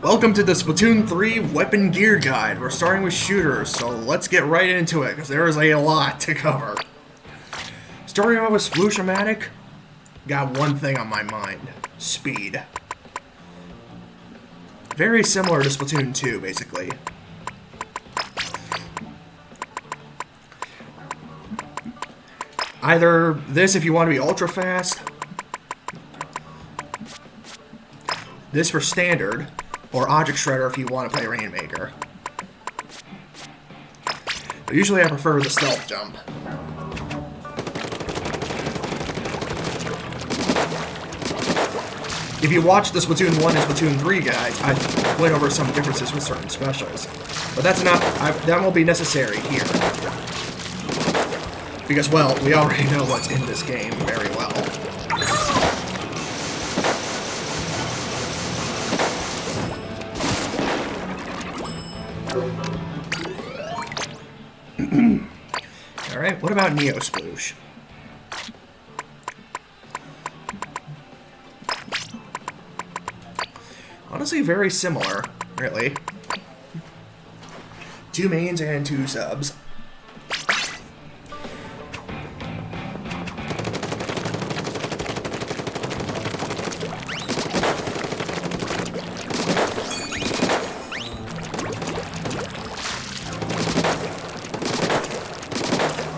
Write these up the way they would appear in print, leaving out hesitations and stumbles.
Welcome to the Splatoon 3 Weapon Gear Guide. We're starting with shooters, so let's get right into it, because there is a lot to cover. Starting off with Sploosh-O-Matic, got one thing on my mind. Speed. Very similar to Splatoon 2, basically. Either this if you want to be ultra fast, this for standard, or Object Shredder if you want to play Rainmaker. But usually I prefer the stealth jump. If you watch the Splatoon 1 and Splatoon 3 guides, I went over some differences with certain specials. But that's not, that won't be necessary here. Because, well, we already know what's in this game very well. Alright, what about Neo Sploosh? Honestly, very similar, really. 2 mains and 2 subs.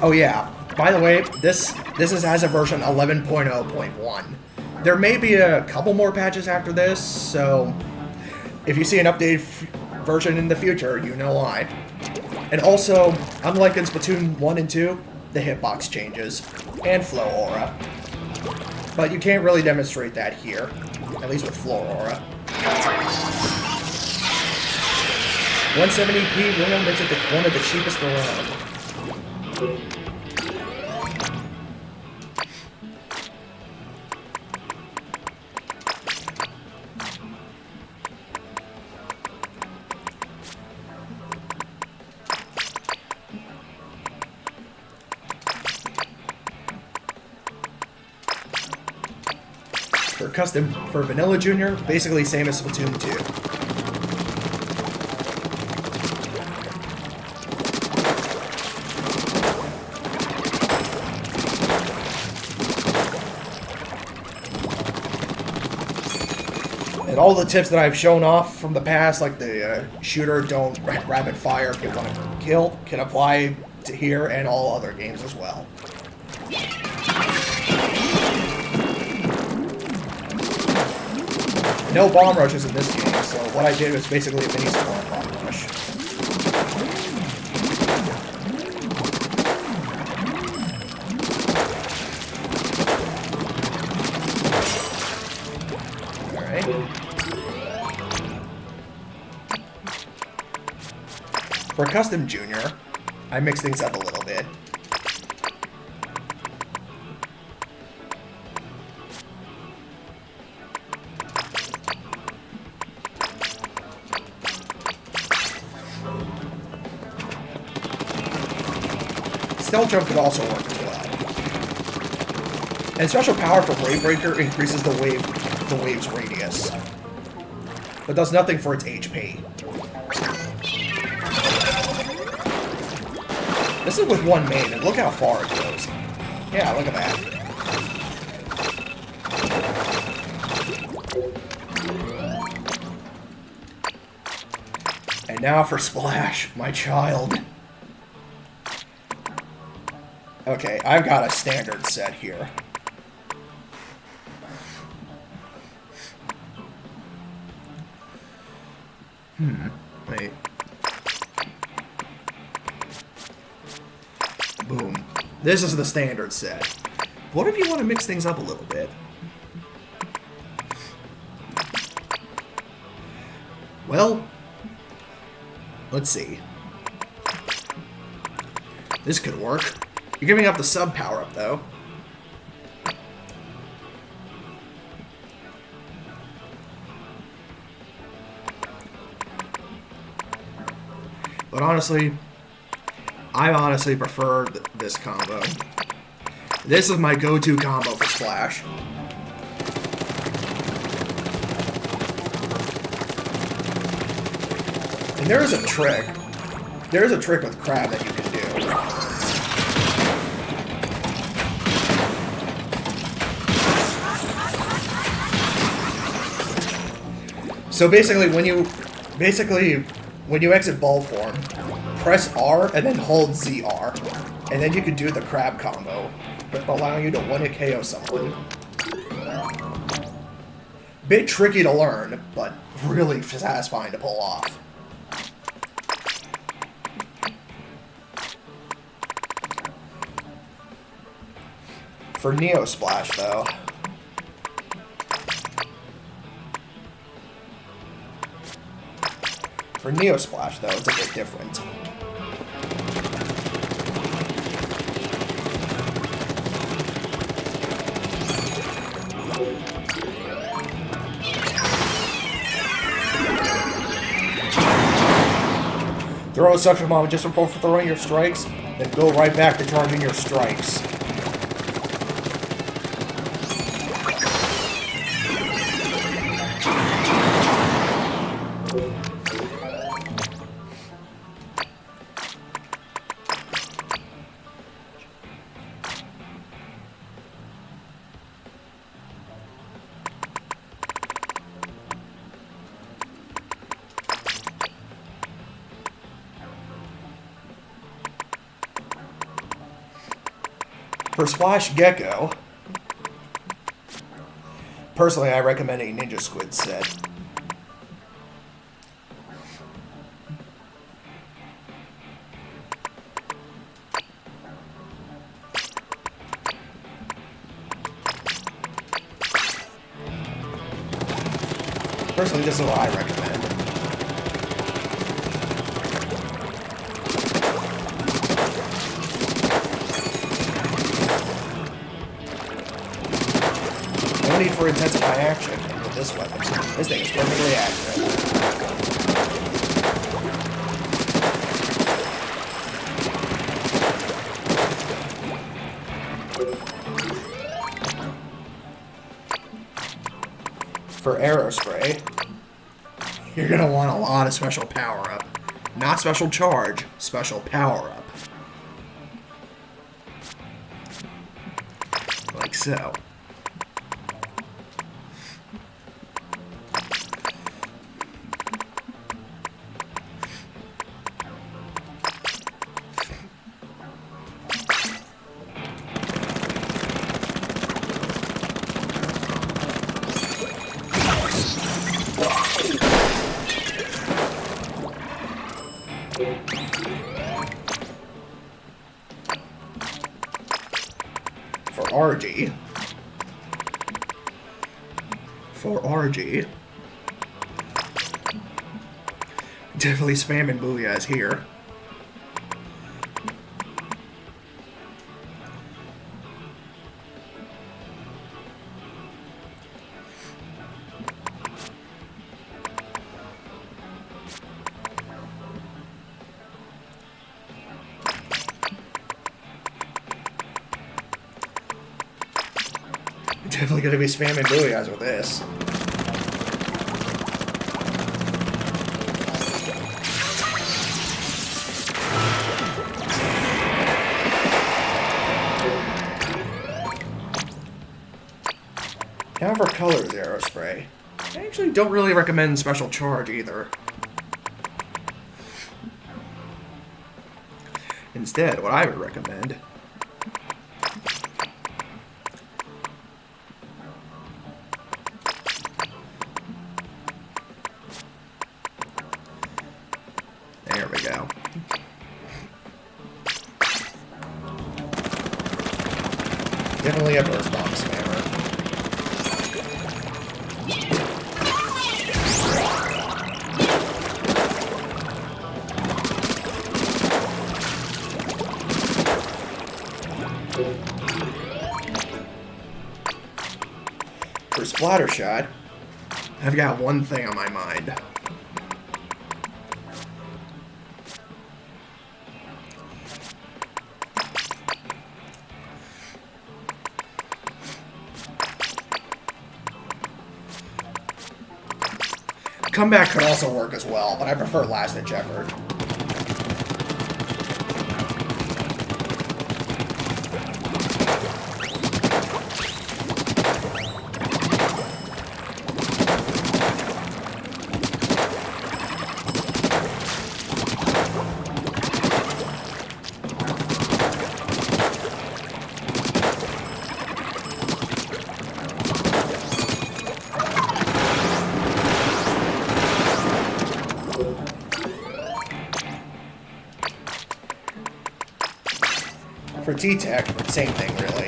Oh yeah, by the way, this has a version 11.0.1. There may be a couple more patches after this, so if you see an updated version in the future, you know why. And also, unlike in Splatoon 1 and 2, the hitbox changes, and flow aura. But you can't really demonstrate that here, at least with floor aura. 170p RAM makes it one of the cheapest around. For Vanilla Junior, basically same as Splatoon 2. And all the tips that I've shown off from the past, like the shooter don't rapid fire if you want to kill, can apply to here and all other games as well. No bomb rushes in this game, so what I did was basically a mini spawn bomb rush. Alright. For Custom Junior, I mix things up a little bit. Stealth jump could also work as well. And special power for Wave Breaker increases the wave's radius, but does nothing for its HP. This is with 1 main, and look how far it goes. Yeah, look at that. And now for Splash, my child. Okay, I've got a standard set here. Wait. Boom. This is the standard set. What if you want to mix things up a little bit? Well, let's see. This could work. You're giving up the sub power-up, though. But honestly, I honestly prefer this combo. This is my go-to combo for Splash. And there is a trick. There is a trick with crab that you can do. So basically, when you exit ball form, press R and then hold ZR, and then you can do the crab combo, allowing you to 1-hit KO someone. Bit tricky to learn, but really satisfying to pull off. For Neo Splash, though, it's a bit different. Throw a suction bomb just before throwing your strikes, then go right back to charging your strikes. For Splash Gecko, personally I recommend a Ninja Squid set. Personally, this is what I recommend. No need for intensify action with this weapon. This thing is perfectly accurate. For Aerospray, you're going to want a lot of special power-up. Not special charge, special power-up. Like so. For RG, definitely spamming Booyahs here. Definitely gonna be spamming Booyahs with this. Now for colors, Aerospray. I actually don't really recommend special charge either. Instead, what I would recommend there we go. Definitely a burst bomb spammer. For Splatter Shot, I've got one thing on my mind. Comeback could also work as well, but I prefer last-ditch effort. For T-Tech, same thing, really.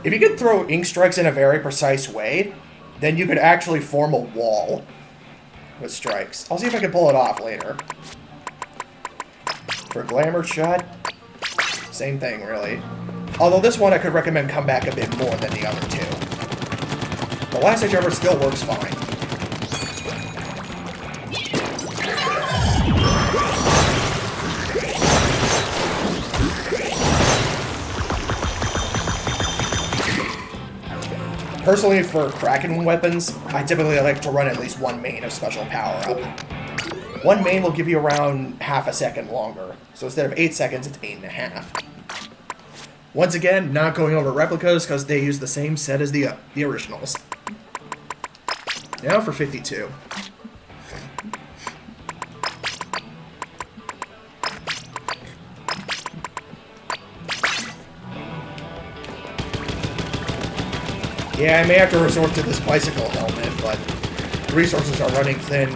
If you could throw ink strikes in a very precise way, then you could actually form a wall with strikes. I'll see if I can pull it off later. For Glamour Shot, same thing, really. Although this one I could recommend Comeback a bit more than the other two. The last-ditch effort still works fine. Personally, for Kraken weapons, I typically like to run at least one main of special power-up. One main will give you around half a second longer, so instead of 8 seconds, it's 8.5. Once again, not going over replicas because they use the same set as the originals. Now for 52. Yeah, I may have to resort to this bicycle helmet, but resources are running thin.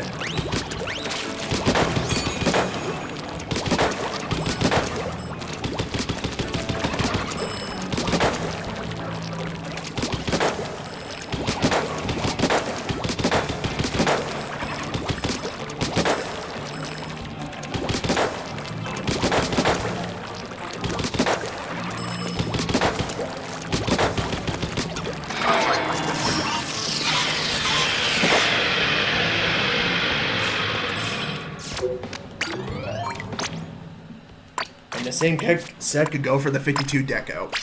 The same set could go for the 52 Deco.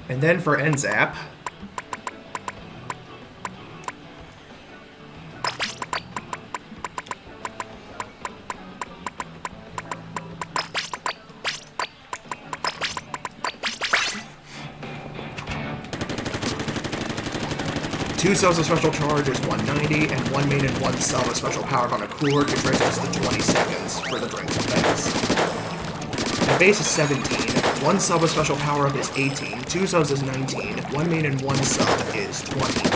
And then for NZAP, two cells of special charge is 190, and one main and one cell of special power on a cooler contributes to 20 seconds for the drinks effects. The base is 17. One sub of special power-up is 18, two subs is 19, one main and one sub is 20.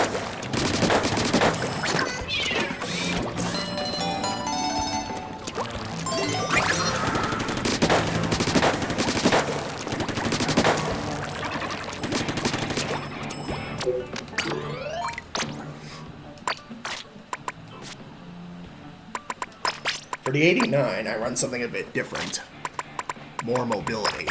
For the 89, I run something a bit different. More mobility.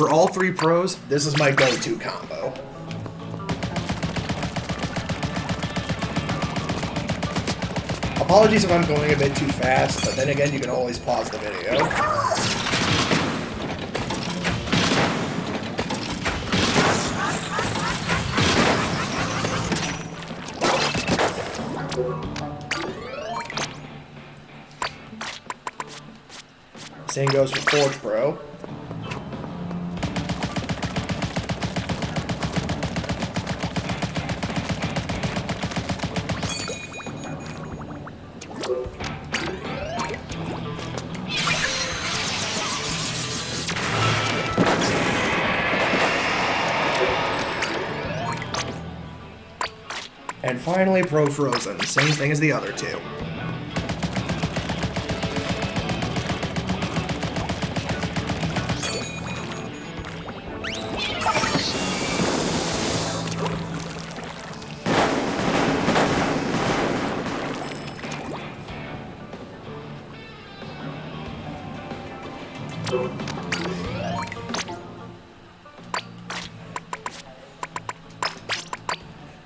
For all three pros, this is my go-to combo. Apologies if I'm going a bit too fast, but then again, you can always pause the video. Same goes for Forge Pro. And finally, Pro Frozen. Same thing as the other two.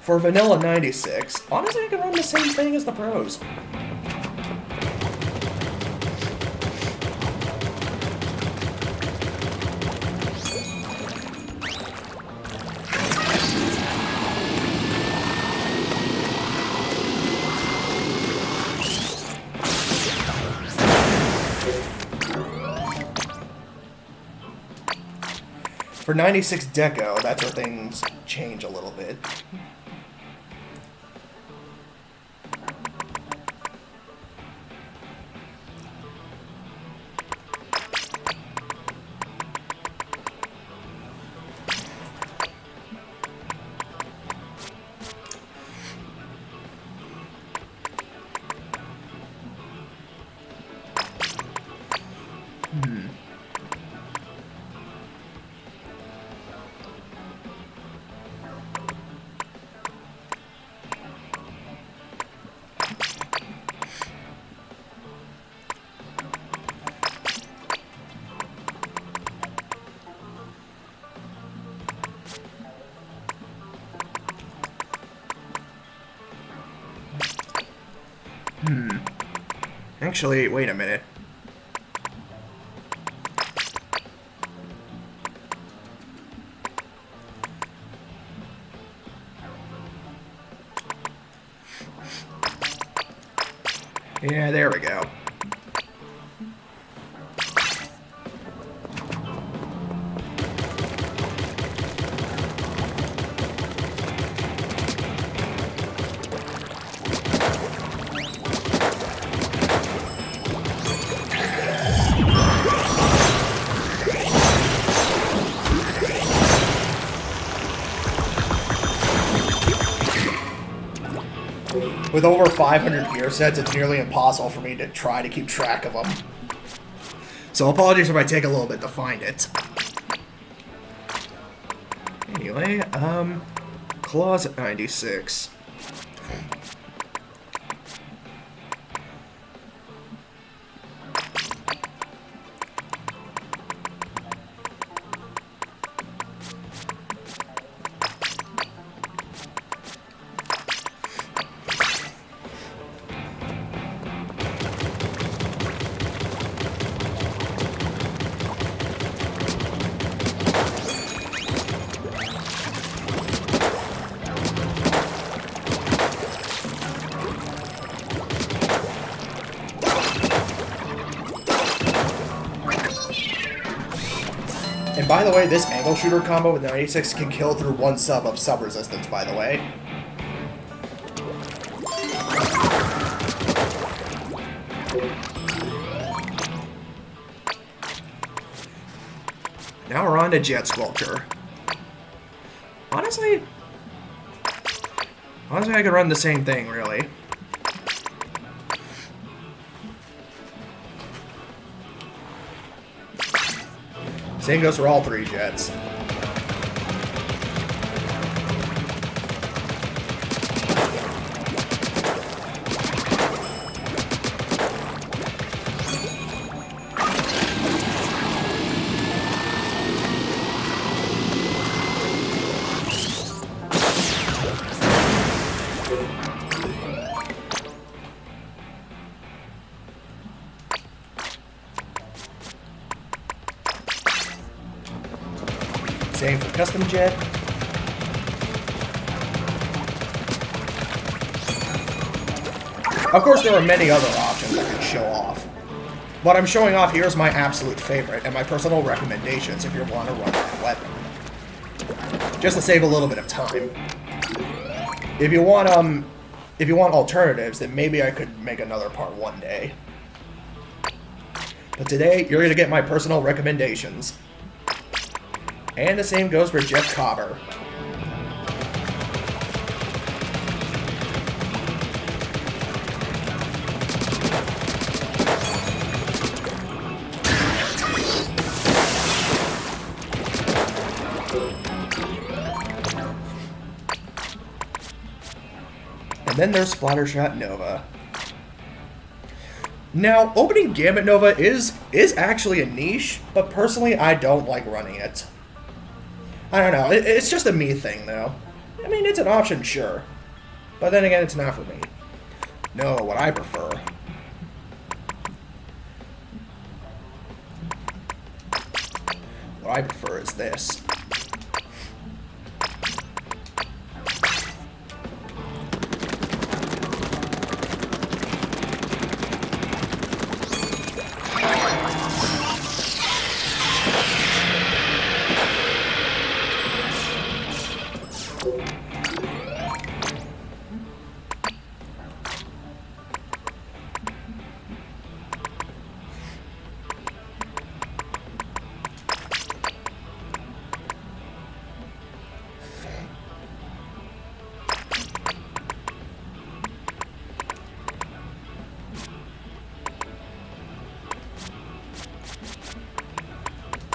For Vanilla 96, honestly I can run the same thing as the pros. For 96 Deco, that's where things change a little bit. Actually, wait a minute. Yeah, there we go. With over 500 gear sets, it's nearly impossible for me to try to keep track of them. So apologies if I take a little bit to find it. Anyway, Claws at 96. And by the way, this angle shooter combo with 96 can kill through one sub of sub resistance, by the way. Now we're on to Jet Sculpture. Honestly, I could run the same thing, really. Same goes for all three jets. Same for custom jet. Of course, there are many other options I could show off. What I'm showing off here is my absolute favorite and my personal recommendations if you want to run that weapon. Just to save a little bit of time. If you want alternatives, then maybe I could make another part one day. But today, you're gonna get my personal recommendations. And the same goes for Jeff Cobber. And then there's Splattershot Nova. Now, opening Gambit Nova is actually a niche, but personally, I don't like running it. I don't know, it's just a me thing, though. I mean, it's an option, sure. But then again, it's not for me. No, what I prefer. What I prefer is this.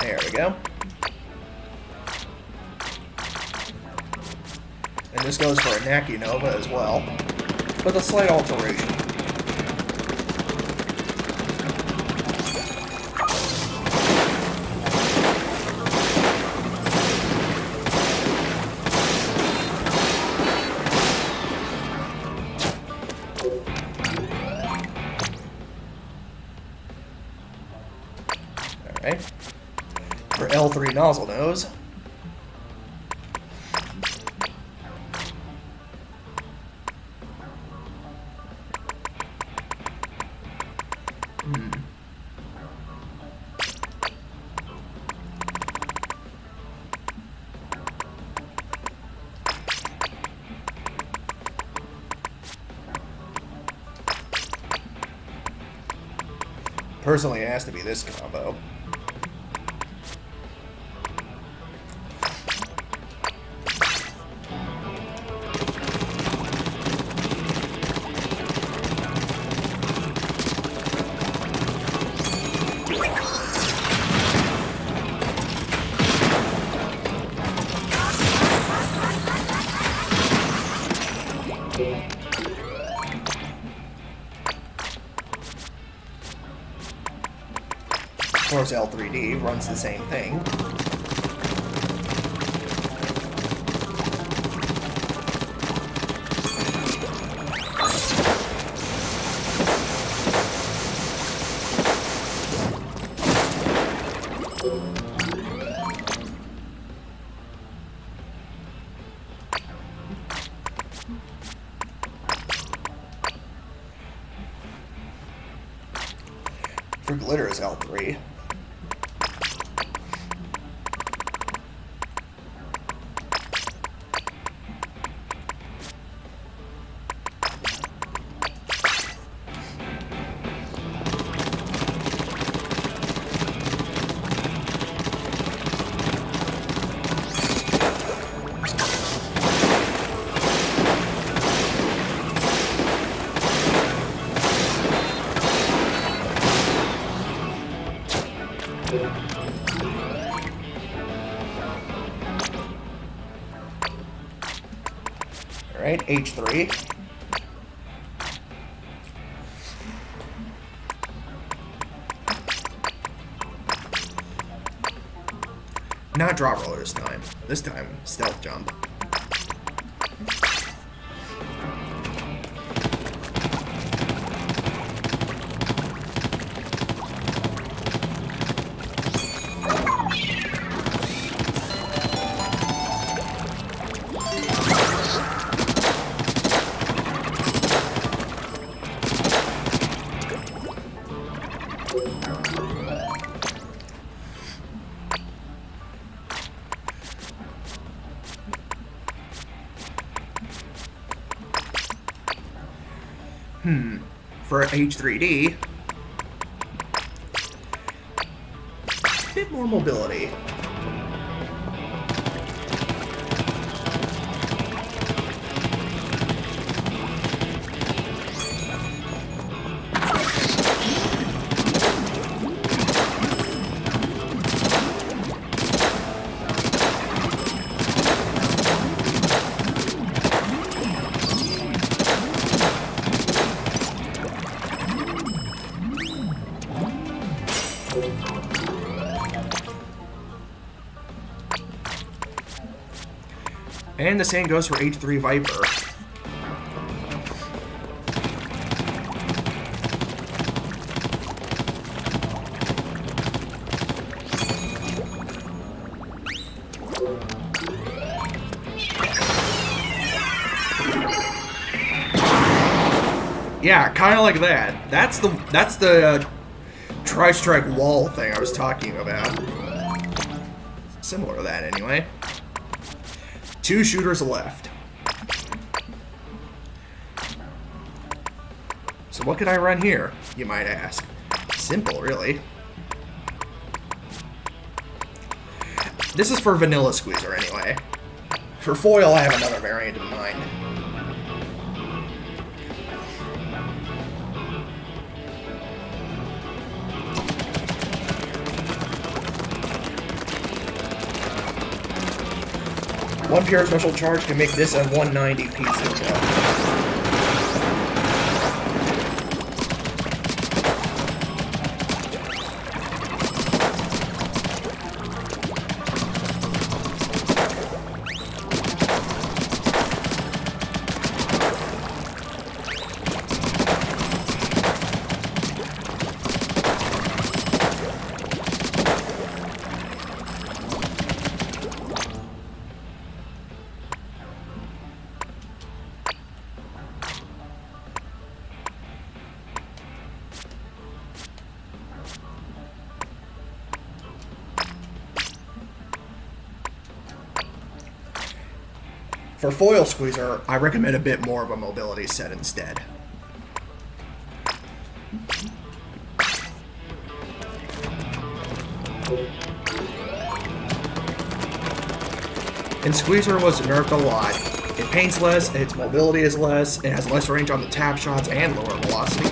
There we go. And this goes for a Naki Nova as well, with a slight alteration. Alright. For L3 Nozzle Nose. Personally, it has to be this combo. Of course, L3D runs the same thing. For glitter is L3. Alright, H3. Not drop roller this time. This time, stealth jump. For H3D, a bit more mobility. And the same goes for H3 Viper. Yeah, kind of like that. That's the tri-strike wall thing I was talking about. Similar to that, anyway. 2 shooters left. So what could I run here, you might ask? Simple, really. This is for Vanilla Squeezer, anyway. For Foil, I have another variant in mind. One pure special charge can make this a 190 piece. For Foil Squeezer, I recommend a bit more of a mobility set instead. And Squeezer was nerfed a lot. It paints less, its mobility is less, it has less range on the tap shots and lower velocity.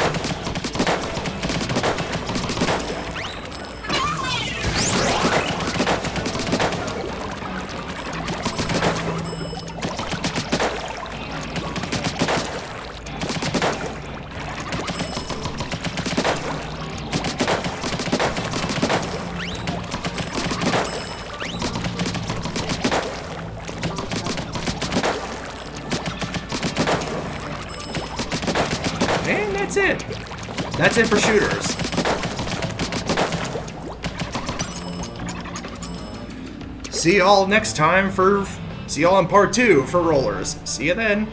And that's it. That's it for shooters. See y'all next time see y'all in part 2 for rollers. See you then.